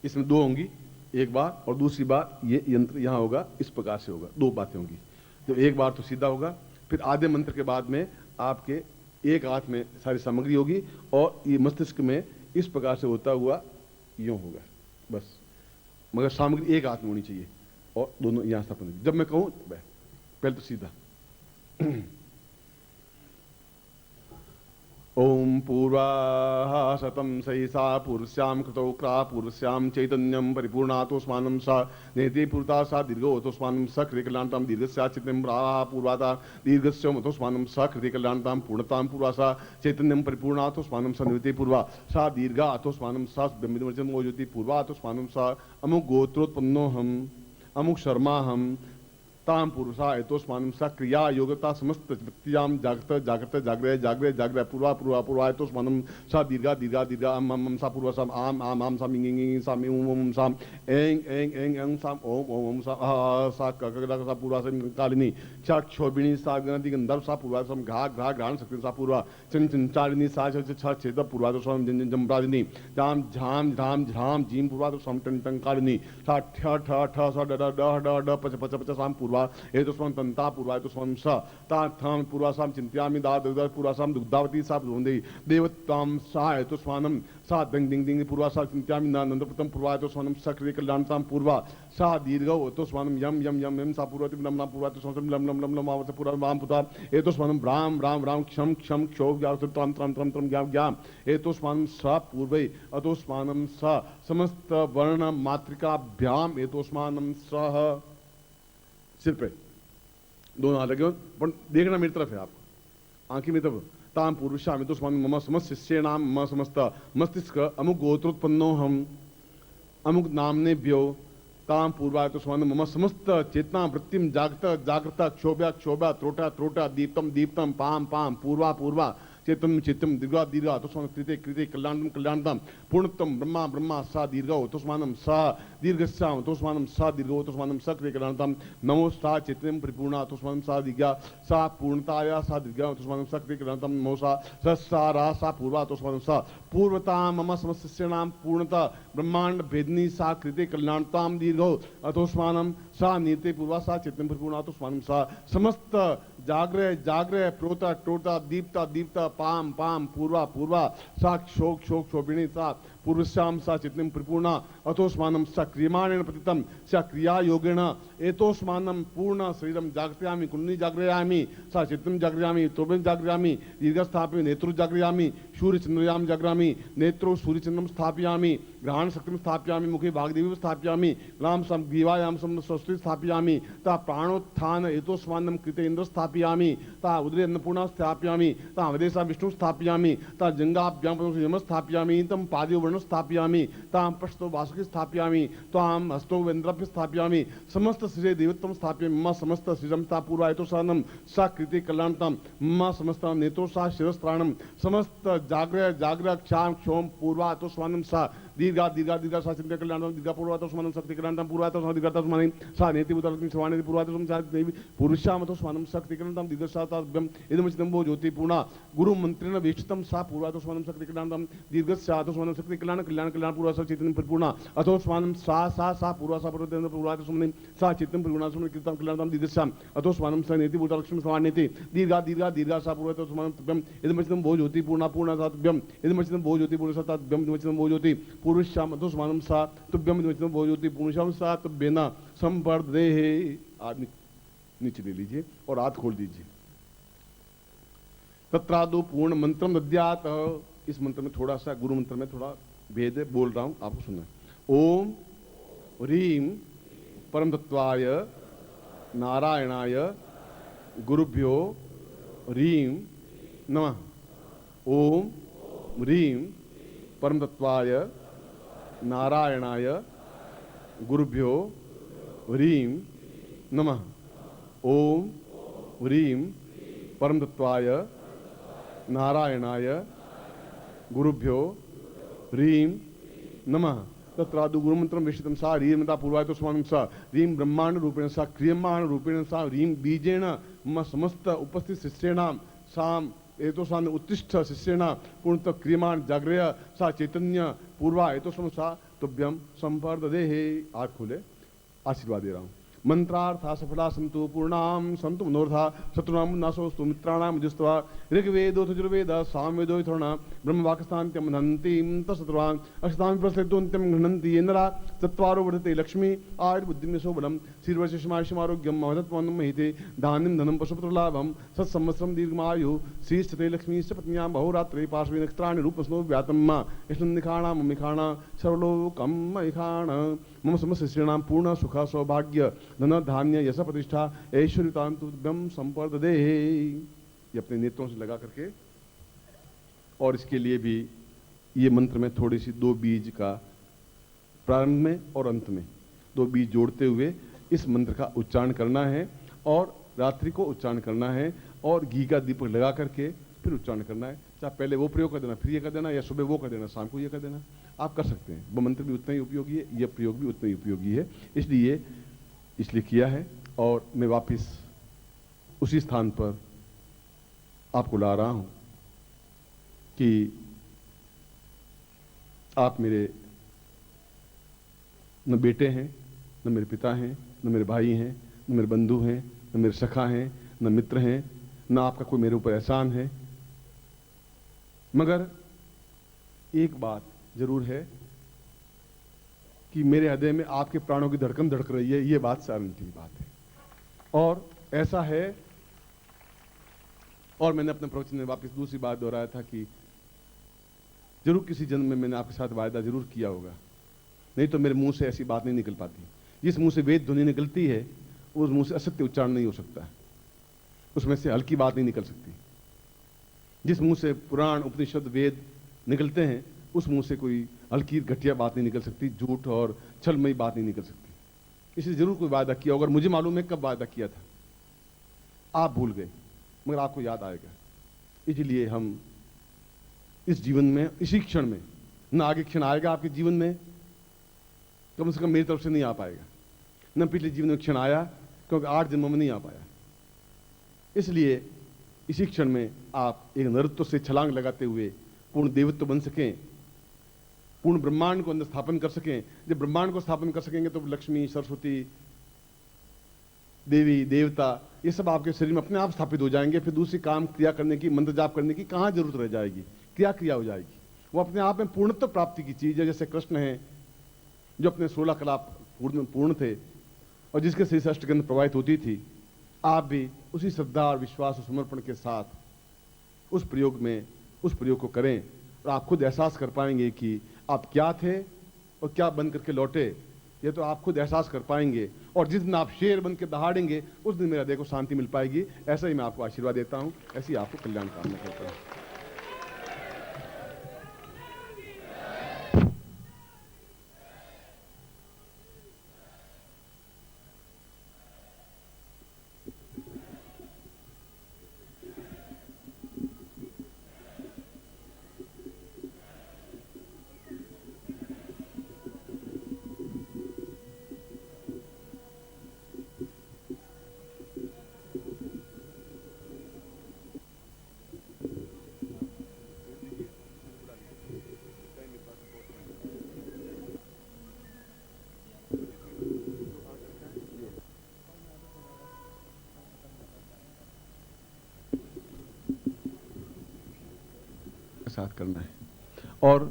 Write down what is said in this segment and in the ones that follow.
इसमें दो होंगी, एक बार और दूसरी बार ये यंत्र यहाँ होगा, इस प्रकार से होगा, दो बातें होंगी। तो एक बार तो सीधा होगा, फिर आधे मंत्र के बाद में आपके एक हाथ में सारी सामग्री होगी और ये मस्तिष्क में इस प्रकार से होता हुआ यूं होगा बस, मगर सामग्री एक हाथ में होनी चाहिए और दोनों यहां स्थापन। जब मैं कहूं पहले तो सीधा ओम पूर्वा शतम सहिसा पुरुष्याम कृतौ क्रा पुरुष्याम चैतन्यम परिपूर्णातोस्मानं सा नेति पूर्ता सा दीर्घोतोस्मानं स कृतिकल्याणतां दीर्घस्या चित्तं प्राहा पूर्वाता दीर्घस्योमतोस्मानं स कृतिकल्याणतां पूर्णतां पूर्वा सा चैतन्यम परिपूर्णातोस्मानं स नेति पूर्वा सा दीर्घा अतोस्मानं सा ब्रह्मविदमर्जन मोजति पूर्वातोस्मानं सा अमुक गोत्रोत्पन्नोऽहम् अमुक शर्माहम् ताम पुरुषा एतोस्मानं सा क्रिया योगता समस्त व्यक्तियाम जागृत जागृत जागृह जागृह जागृह पूर्वा पूर्वा पूर्वा एतोस्मानं सा दीर्घा दीर्घा दीर्घा अम अम सा पूर्वा साम आम आम आम साम इंग इंग साम ओम ओम साम एंग एंग एंग एंग साम ओम ओम ओम सा सा ककड़ा सा पूर्वा साम कालिनी चा क्षोभिणी सा गणति गंधर्व सा पूर्वा साम घा घा घ्राण शक्ति सा पूर्वा चन चंचालिनी सा छ छेद पूर्वा तो साम जन जमरादिनी जाम झाम झाम झाम जीम पूर्वा तो साम टन टन कालिनी सा ठ ठ ठ सा ड ड ड ड पच पच पच साम पूर्वा एतोस्मानं तन्ता पूर्वा एतोस्मानं सा ताथां पूर्वासां चिन्त्यामि दादुदा पूर्वासां दुग्धावती सा ब्रह्मदे देवतां सा एतोस्मानं सा दंग दिंग दिंग पूर्वासां चिन्त्यामि नन्दपुत्रं पूर्वा एतोस्मानं सा कृतिकल्याणतां पूर्वा सा दीर्घौ एतोस्मानं यम यम यम यम सा पूर्वति लम लम पूर्वा एतोस्मानं लम लम लम लम आवत पूर्वा वाम पुता एतोस्मानं राम राम राम क्षम क्षम क्षोभ याव त्रम त्रम त्रम त्रम ज्ञाम ज्ञाम एतोस्मानं सा पूर्वै एतोस्मानं सा समस्त वर्ण मातृकाभ्याम एतोस्मानं सह सिर पे दोनों हाथ लगे पर देखना मेरी तरफ है, आपको आंखें में तब ताम पुरुषाम तो मम समस्त शिष्य नाम मम समस्त मस्तिष्क अमुक गोत्रोत्पन्नो हम अमुक नामने व्यो ताम पूर्वा तो मम समस्त चेतना वृत्तिम जागृत जागृत क्षोभ्या क्षोभ्या त्रोटा त्रोटा दीप्तम दीप्तम पाम पाम पूर्वा पूर्वा चेतम चेतम दीर्घा दीर्घा तोस्मानं कृते कृते कल्याणं कल्याणतां पूर्णत्वं ब्रह्मा ब्रह्मा सा दीर्घौ तोस्मानं सा दीर्घस्याम तोस्मानं सा दीर्घौ तोस्मानं सा कृते कल्याणतां नमो सा चेतनं परिपूर्णा तोस्मानं सा दीर्घा सा पूर्णताया सा दीर्घा तोस्मानं सा कृते कल्याणतां नमो सा सारा सा पूर्वा तोस्मानं सा पूर्वता मम समस्तस्यानां पूर्णता ब्रह्मांड भेदनी सा कृते कल्याणतां दीर्घौ अतोस्मानं सा नीते पूर्वा सा चेतनं परिपूर्णा तोस्मानं सा समस्त जागृह जागृह प्रोता टोता दीप्ता दीप्ता पाम पाम पूर्वा पूर्वा सा क्षोक क्षोक क्षोभिणी सा पूर्वस्याम सा चित्तं परिपूर्णा अतोस्मानं सा क्रियमाणेन प्रतितं सा क्रिया योगेन एतोस्मानं पूर्ण शरीरं जागृयामि कुंडली जागृयामि सा चित्तं जागृयामि त्रोबं जागृयामि दीर्घस्थापयामि नेत्रं जागृयामि सूर्यचंद्रयां जागृयामि नेत्रो सूर्यचंद्रं स्थापयामि ग्रहण शक्तिं स्थापयामि मुखे भागदेवीं स्थापयामि ग्राम सम ग्रीवायां सम स्वस्ति स्थापयामि ता प्राणोत्थान एतोस्मानं कृते इंद्र स्थापयामि ता उदरे अन्नपूर्णा स्थापयामि ता अवदेशा विष्णु स्थापयामि ता जंगाभ्यां यम स्थापयामि तम पादयो वर्ण स्थापयामि तां पृष्ठो वासुकी स्थापयामि तां हस्तो वेन्द्रभ्य स्थापयामि समस्त श्री देवत्वं स्थापयामि मम समस्त श्रीरं ता पूर्वा एतोस्मानं सा कृते कल्याणतां मम समस्त नेत्रो सा शिरस्त्राणं समस्त जागृह जागृह क्षाम क्षोम पूर्वा एतोस्मानं सा दीर्घा दीर्घा दीर्घा सा चिंता कल्याणतां दीर्घा पूर्वा एतोस्मानं शक्ति कल्याणतां पूर्वा एतोस्मानं दीर्घा तस्मानं सा नेति उदरक्ति श्रवाणेति पूर्वा एतोस्मानं सा देवी पुरुषाम एतोस्मानं शक्ति कल्याणतां दीर्घसा ताभ्यं इदमचितं वो ज्योति पूर्णा गुरु मंत्रेण वेष्टितं सा पूर्वा एतोस्मानं शक्ति कल्याणतां दीर्घस्य एतोस्मानं शक्ति कल्याण कल्याण कल्याण पूर्वा सा चैतन्यं परिपूर्णा अतोस्मानं सा पूर्वा सा पूर्वतेन्द्र पूर्वा एतोस्मानं सा चित्तं परिपूर्णा सुमन कृतं कल्याणतां दीर्घस्याम अतोस्मानं सा नेति उदरक्ति श्रवाणेति दीर्घा दीर्घा दीर्घा सा पूर्वा एतोस्मानं तभ्यं इदमचितं वो ज्योति पूर्णा पूर्णा सा तभ्यं इदमचितं वो ज्योति पूर्णा सा तभ्यं इदमचितं वो ज्योति पुरुषाम अतोस्मानं सा तभ्यं इदमचितं वो ज्योति पुरुषाम सा तभ्येन संवर्धेहे। आदमी नीचे ले लीजिए और हाथ खोल दीजिए। तत्रादो पूर्ण मंत्रम दद्यात। इस मंत्र में थोड़ा सा गुरु मंत्र में थोड़ा भेद है, बोल रहा हूं आपको सुनना है। ओम ह्रीम परम तत्वाय नारायणाय गुरुभ्यो ह्रीम नमः। ओम ह्रीम परम तत्वाय नारायणाय गुरुभ्यो ह्रीम नमः। ओम ह्रीम परम तत्वाय नारायणाय गुरुभ्यो ह्रीम नमः। तत्रादु गुरु मंत्रम विष्टितम सा ह्रीमता पूर्वाय तो स्वामी सा ह्रीम ब्रह्मांड रूपेण सा क्रियमाण रूपेण सा ह्रीम बीजेन मम समस्त उपस्थित शिष्याणां साम एतोषान् उत्तिष्ठ शिष्येण पूर्णतः क्रियमाण जागृय सा चैतन्य पूर्वा एतोषम सा तुभ्यम संपर्ददेहे। आँख खोले, आशीर्वाद दे रहा हूँ। मंत्रार्था सफला संतु पूर्णाम संतु मनोरथा शत्रुनाम नाशोस्तु मित्राणाम जुस्तवा ऋग्वेदो यजुर्वेद सामवेदो यथोर्णा ब्रह्मवाक्स्थान्त्यम मनन्तीं तत्सर्वान् अष्टाम प्रस्तुन्त्यम घ्नन्ति येनरा चत्वारो वर्धते लक्ष्मी आयुर्बुद्धिमेशो बलम शीर्वशिष्मायुष्यमारोग्यम महत्त्वं महिते धान्यं धनं पशुपुत्रलाभं सत्संवत्सरं दीर्घमायु श्रीस्थिते लक्ष्मीश्च पत्न्यां बहुरात्रे पार्श्वे नक्षत्राणि रूपस्नो व्यातम्मा यष्णन्निखाणां ममिखाणा सर्वलोकं महिखाण मम समस्त श्रीणाम पूर्ण सुख सौभाग्य धन धान्य यश प्रतिष्ठा ऐश्वर्यतां तुभ्यं संपर्ददे। ये अपने नेत्रों से लगा करके, और इसके लिए भी ये मंत्र में थोड़ी सी 2 बीज का प्रारंभ में और अंत में 2 बीज जोड़ते हुए इस मंत्र का उच्चारण करना है, और रात्रि को उच्चारण करना है, और घी का दीपक लगा करके फिर उच्चारण करना है। चाहे पहले वो प्रयोग कर देना, फिर ये कर देना, या सुबह वो कर देना, शाम को ये कर देना, आप कर सकते हैं। वो मंत्र भी उतना ही उपयोगी है, यह प्रयोग भी उतना ही उपयोगी है, इसलिए किया है। और मैं वापस उसी स्थान पर आपको ला रहा हूं कि आप मेरे न बेटे हैं, न मेरे पिता हैं, न मेरे भाई हैं, न मेरे बंधु हैं, न मेरे सखा हैं, न मित्र हैं, न आपका कोई मेरे ऊपर एहसान है, मगर एक बात जरूर है कि मेरे हृदय में आपके प्राणों की धड़कन धड़क रही है। ये बात सारंटी की बात है, और ऐसा है। और मैंने अपने प्रवचन में वापस दूसरी बात दोहराया था कि जरूर किसी जन्म में मैंने आपके साथ वायदा जरूर किया होगा, नहीं तो मेरे मुंह से ऐसी बात नहीं निकल पाती। जिस मुंह से वेद ध्वनि निकलती है उस मुंह से असत्य उच्चारण नहीं हो सकता, उसमें से हल्की बात नहीं निकल सकती। जिस मुंह से पुराण उपनिषद वेद निकलते हैं उस मुंह से कोई हल्की घटिया बात नहीं निकल सकती, झूठ और छलमयी बात नहीं निकल सकती। इसलिए जरूर कोई वादा किया, अगर मुझे मालूम है कब वादा किया था, आप भूल गए, मगर आपको याद आएगा। इसलिए हम इस जीवन में, इसी क्षण में, न आगे क्षण आएगा आपके जीवन में, कम से कम मेरी तरफ से नहीं आ पाएगा, न पिछले जीवन में क्षण आया, क्योंकि 8 जन्मों में नहीं आ पाया। इसलिए इसी क्षण में आप एक नरत्व से छलांग लगाते हुए पूर्ण देवत्व बन सकें, पूर्ण ब्रह्मांड को अंदर स्थापन कर सकें। जब ब्रह्मांड को स्थापन कर सकेंगे तो लक्ष्मी, सरस्वती, देवी, देवता, ये सब आपके शरीर में अपने आप स्थापित हो जाएंगे। फिर दूसरी काम क्रिया करने की, मंत्र जाप करने की कहाँ जरूरत रह जाएगी, क्रिया हो जाएगी। वो अपने आप में पूर्णत्व प्राप्ति की चीज है। जैसे कृष्ण है जो अपने 16 कला पूर्ण थे और जिसके शरीर से अष्टगंध प्रवाहित होती थी, आप भी उसी श्रद्धा और विश्वास और समर्पण के साथ उस प्रयोग को करें, और आप खुद एहसास कर पाएंगे कि आप क्या थे और क्या बन करके लौटे। ये तो आप खुद एहसास कर पाएंगे, और जिस दिन आप शेर बन के दहाड़ेंगे उस दिन मेरे हृदय को शांति मिल पाएगी। ऐसा ही मैं आपको आशीर्वाद देता हूं, ऐसी आपको कल्याण कामना करता हूं। साथ करना है। और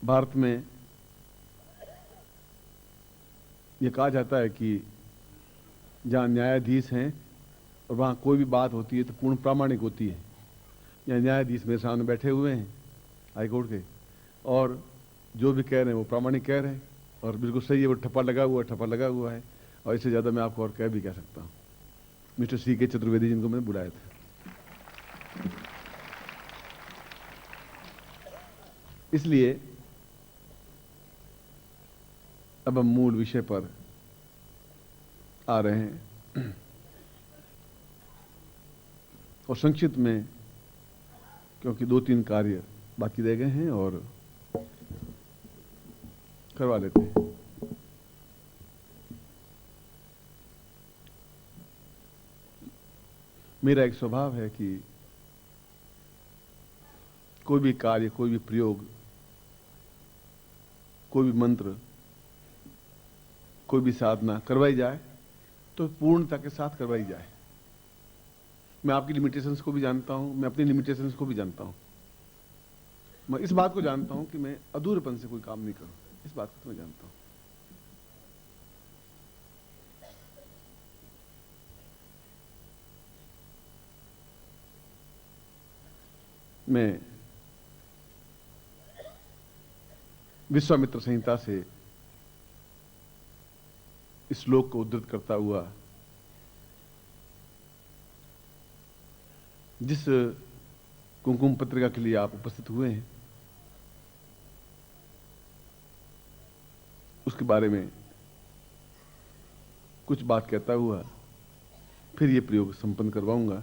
भारत में यह कहा जाता है कि जहां न्यायाधीश हैं और वहां कोई भी बात होती है तो पूर्ण प्रामाणिक होती है। यहाँ न्यायाधीश मेरे सामने बैठे हुए हैं हाईकोर्ट के, और जो भी कह रहे हैं वो प्रामाणिक कह रहे हैं, और बिल्कुल सही है। वो ठप्पा लगा हुआ है, और इससे ज्यादा मैं आपको और कह भी कह सकता हूं। Mister C.K. चतुर्वेदी जिनको मैंने बुलाया था। इसलिए अब हम मूल विषय पर आ रहे हैं, और संक्षिप्त में, क्योंकि 2-3 कार्य बाकी रह गए हैं और करवा लेते हैं। मेरा एक स्वभाव है कि कोई भी कार्य, कोई भी प्रयोग, कोई भी मंत्र, कोई भी साधना करवाई जाए तो पूर्णता के साथ करवाई जाए। मैं आपकी लिमिटेशंस को भी जानता हूं, मैं अपनी लिमिटेशंस को भी जानता हूं। मैं इस बात को जानता हूं कि मैं अधूरेपन से कोई काम नहीं करूं, इस बात को तो मैं जानता हूं। मैं विश्वामित्र संहिता से इस श्लोक को उद्धृत करता हुआ जिस कुमकुम पत्रिका के लिए आप उपस्थित हुए हैं उसके बारे में कुछ बात कहता हुआ फिर यह प्रयोग संपन्न करवाऊंगा।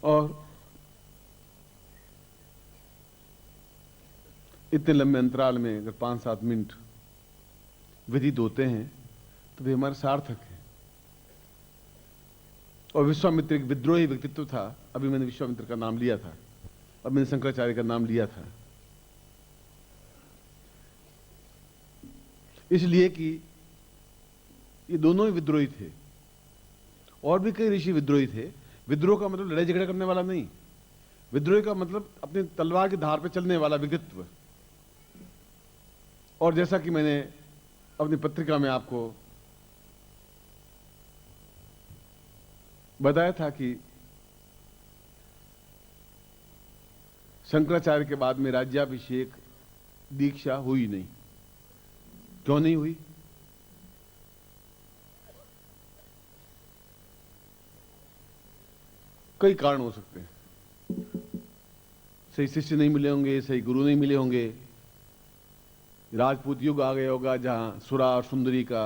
और इतने लंबे अंतराल में अगर 5-7 मिनट व्यतीत होते हैं तो वे हमारे सार्थक है। और विश्वामित्र एक विद्रोही व्यक्तित्व था। अभी मैंने विश्वामित्र का नाम लिया था, अब मैंने शंकराचार्य का नाम लिया था, इसलिए कि ये दोनों ही विद्रोही थे। और भी कई ऋषि विद्रोही थे। विद्रोह का मतलब लड़ाई झगड़ा करने वाला नहीं, विद्रोह का मतलब अपनी तलवार की धार पर चलने वाला व्यक्तित्व। और जैसा कि मैंने अपनी पत्रिका में आपको बताया था कि शंकराचार्य के बाद में राज्याभिषेक दीक्षा हुई नहीं। क्यों नहीं हुई? कई कारण हो सकते हैं। सही शिष्य नहीं मिले होंगे, सही गुरु नहीं मिले होंगे, राजपूत युग आ गया होगा जहां सुरा और सुंदरी का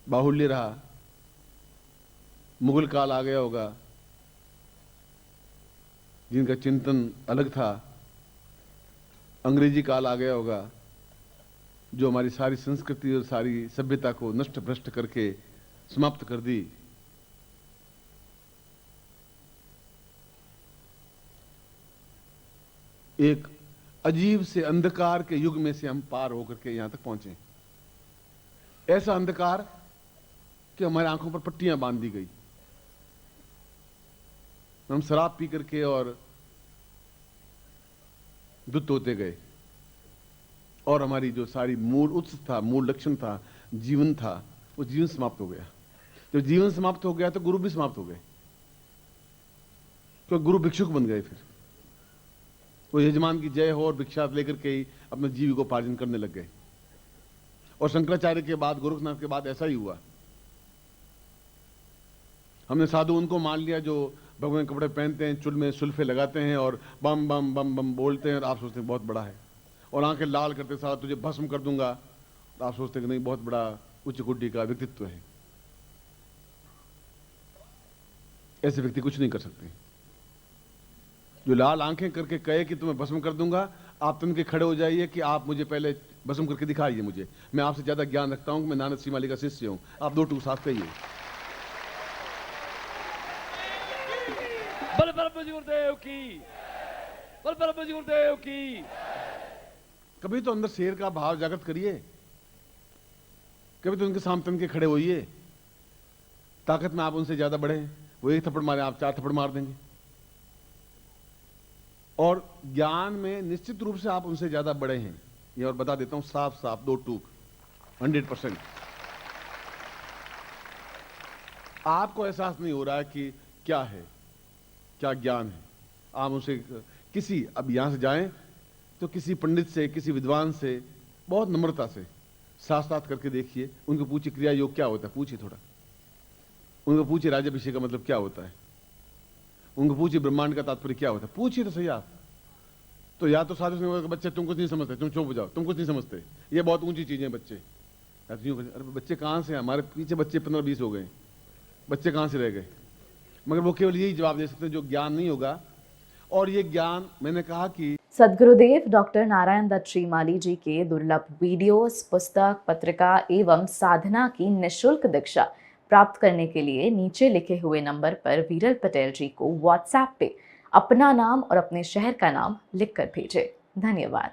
बाहुल्य रहा, मुगल काल आ गया होगा जिनका चिंतन अलग था, अंग्रेजी काल आ गया होगा जो हमारी सारी संस्कृति और सारी सभ्यता को नष्ट भ्रष्ट करके समाप्त कर दी। एक अजीब से अंधकार के युग में से हम पार होकर के यहां तक पहुंचे। ऐसा अंधकार कि हमारी आंखों पर पट्टियां बांध दी गई। हम शराब पी करके और दुष्ट होते गए और हमारी जो सारी मूल उत्स था, मूल लक्षण था, जीवन था, वो जीवन समाप्त हो गया। जब जीवन समाप्त हो गया तो गुरु भी समाप्त हो गए, तो गुरु भिक्षुक बन गए। फिर वो यजमान की जय हो और भिक्षा लेकर के ही अपने जीविकोपार्जन करने लग गए। और शंकराचार्य के बाद, गोरखनाथ के बाद ऐसा ही हुआ। हमने साधु उनको मान लिया जो भगवान कपड़े पहनते हैं, चुल में सुल्फे लगाते हैं और बम बम बम बम बोलते हैं और आप सोचते हैं बहुत बड़ा है, और आंखें लाल करते साथ तुझे भस्म कर दूंगा, तो आप सोचते हैं कि नहीं बहुत बड़ा उच्च कोटि का व्यक्तित्व है। ऐसे व्यक्ति कुछ नहीं कर सकते। जो लाल आंखें करके कहे कि तुम्हें भस्म कर दूंगा, आप तुम के खड़े हो जाइए कि आप मुझे पहले भस्म करके दिखाइए मुझे, मैं आपसे ज्यादा ज्ञान रखता हूं कि मैं नानक श्रीमाली का शिष्य हूं। आप 2 टूक साथ कहिए। बल ब्रह्म जी गुरुदेव की, बल ब्रह्म जी गुरुदेव की। कभी तो अंदर शेर का भाव जागृत करिए, कभी तो उनके सामने तन के खड़े होइए। ताकत में आप उनसे ज्यादा बड़े हैं, वो 1 थप्पड़ मारे आप 4 थप्पड़ मार देंगे। और ज्ञान में निश्चित रूप से आप उनसे ज्यादा बड़े हैं, ये और बता देता हूं साफ साफ 2 टूक 100%। आपको एहसास नहीं हो रहा है कि क्या है, क्या ज्ञान है। आप उनसे किसी, अब यहां से जाएं तो किसी पंडित से, किसी विद्वान से बहुत नम्रता से साथ करके देखिए, उनको पूछिए क्रिया योग क्या होता है, पूछिए थोड़ा। उनको पूछिए राज्याभिषेक का मतलब क्या होता है, उनको पूछिए ब्रह्मांड का तात्पर्य क्या होता है, पूछिए तो सही आप। तो या तो साधु से बच्चे तुम कुछ नहीं समझते, तुम चुप हो जाओ, तुम कुछ नहीं समझते, ये बहुत ऊंची चीजें बच्चे। अरे बच्चे कहां से हैं? हमारे पीछे बच्चे 15-20 हो गए, बच्चे कहां से रह गए? मगर वो केवल यही जवाब दे सकते हैं जो ज्ञान नहीं होगा और ये ज्ञान मैंने कहा कि सद्गुरुदेव डॉक्टर नारायण दत्त श्रीमाली जी के दुर्लभ वीडियोस, पुस्तक, पत्रिका एवं साधना की निशुल्क दीक्षा प्राप्त करने के लिए नीचे लिखे हुए नंबर पर वीरल पटेल जी को व्हाट्सएप पे अपना नाम और अपने शहर का नाम लिखकर भेजें। धन्यवाद।